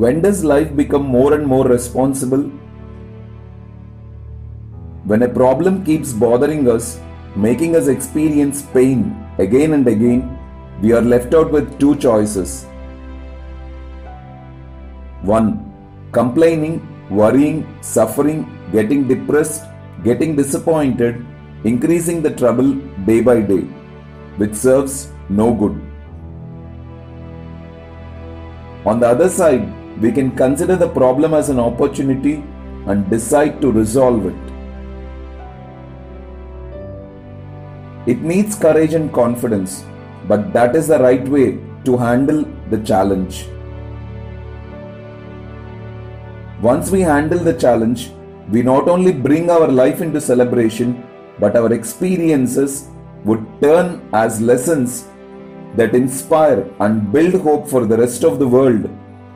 When does life become more and more responsible? When a problem keeps bothering us, making us experience pain again and again, we are left out with two choices. 1. Complaining, worrying, suffering, getting depressed, getting disappointed, increasing the trouble day by day, which serves no good. On the other side, we can consider the problem as an opportunity and decide to resolve it. It needs courage and confidence, but that is the right way to handle the challenge. Once we handle the challenge, we not only bring our life into celebration, but our experiences would turn as lessons that inspire and build hope for the rest of the world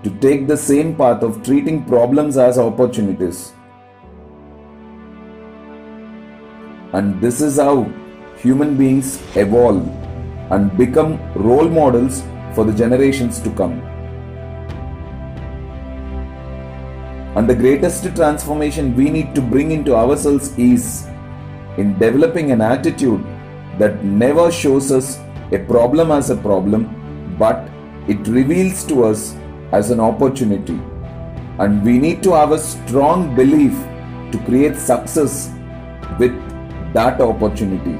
to take the same path of treating problems as opportunities. And this is how human beings evolve and become role models for the generations to come. And the greatest transformation we need to bring into ourselves is in developing an attitude that never shows us a problem as a problem, but it reveals to us as an opportunity. And we need to have a strong belief to create success with that opportunity,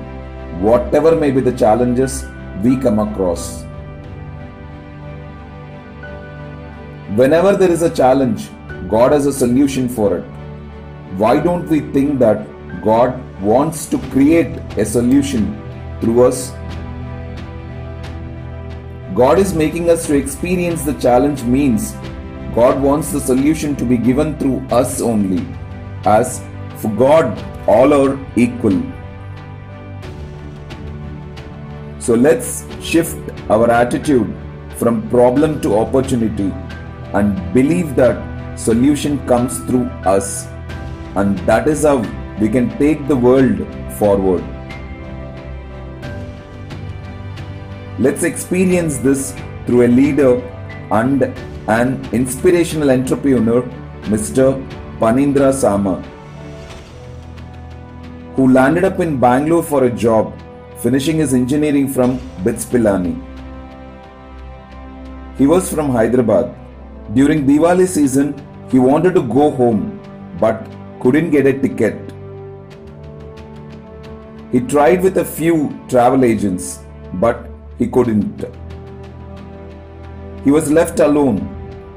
whatever may be the challenges we come across. Whenever there is a challenge, God has a solution for it. Why don't we think that God wants to create a solution through us? God is making us to experience the challenge means God wants the solution to be given through us only, as for God all are equal. So let's shift our attitude from problem to opportunity and believe that solution comes through us, and that is how we can take the world forward. Let's experience this through a leader and an inspirational entrepreneur, Mr. Panindra Sama, who landed up in Bangalore for a job, finishing his engineering from BITS Pilani. He was from Hyderabad. During Diwali season, he wanted to go home but couldn't get a ticket. He tried with a few travel agents, but he couldn't. He was left alone.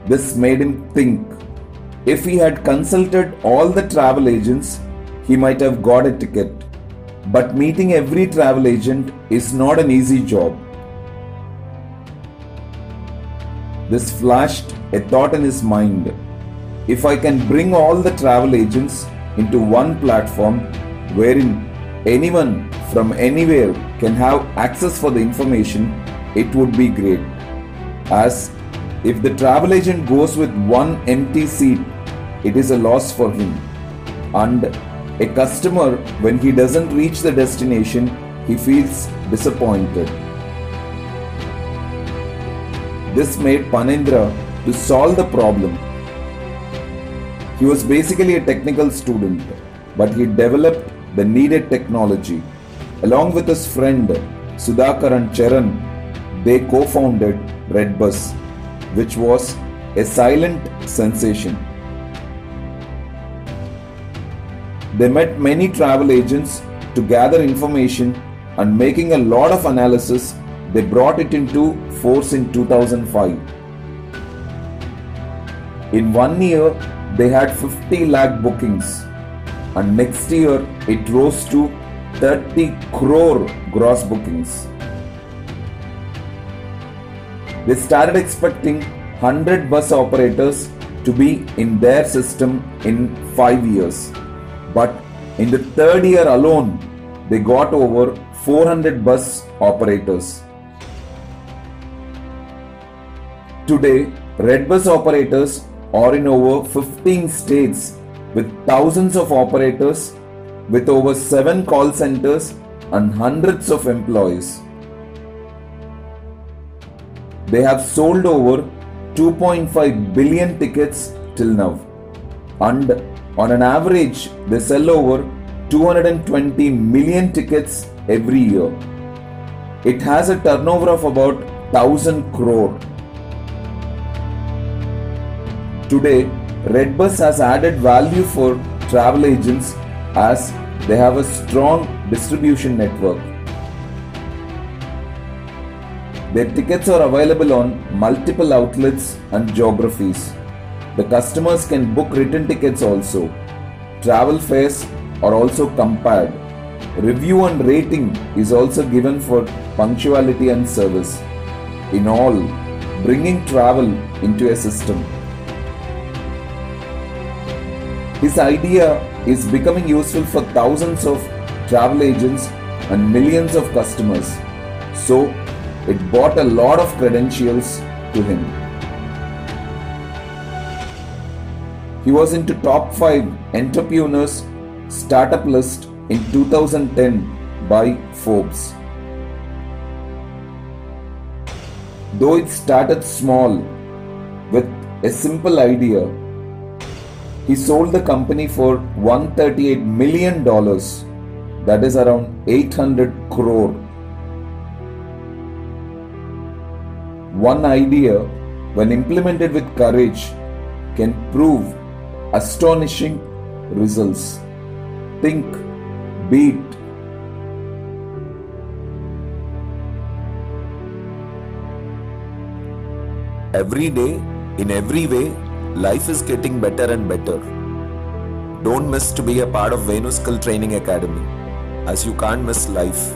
This made him think, if he had consulted all the travel agents, he might have got a ticket. But meeting every travel agent is not an easy job. This flashed a thought in his mind. If I can bring all the travel agents into one platform wherein anyone from anywhere can have access for the information, it would be great. As if the travel agent goes with one empty seat, it is a loss for him. And a customer, when he doesn't reach the destination, he feels disappointed. This made Panindra to solve the problem. He was basically a technical student, but he developed the needed technology. Along with his friend Sudhakar and Charan, they co-founded Redbus, which was a silent sensation. They met many travel agents to gather information, and making a lot of analysis, they brought it into force in 2005. In 1 year, they had 50 lakh bookings, and next year it rose to 30 crore gross bookings. They started expecting 100 bus operators to be in their system in 5 years. But in the 3rd year alone, they got over 400 bus operators. Today, Redbus operators are in over 15 states with thousands of operators, with over 7 call centers and hundreds of employees. They have sold over 2.5 billion tickets till now. And on an average, they sell over 220 million tickets every year. It has a turnover of about 1000 crore. Today, Redbus has added value for travel agents as they have a strong distribution network. Their tickets are available on multiple outlets and geographies. The customers can book return tickets also. Travel fares are also compared. Review and rating is also given for punctuality and service. In all, bringing travel into a system. His idea is becoming useful for thousands of travel agents and millions of customers. So, it brought a lot of credentials to him. He was into top 5 entrepreneurs startup list in 2010 by Forbes. Though it started small with a simple idea, he sold the company for $138 million, that is around 800 crore. One idea, when implemented with courage, can prove astonishing results. Think, beat. Every day, in every way, life is getting better and better. Don't miss to be a part of Venus Skill Training Academy, as you can't miss life.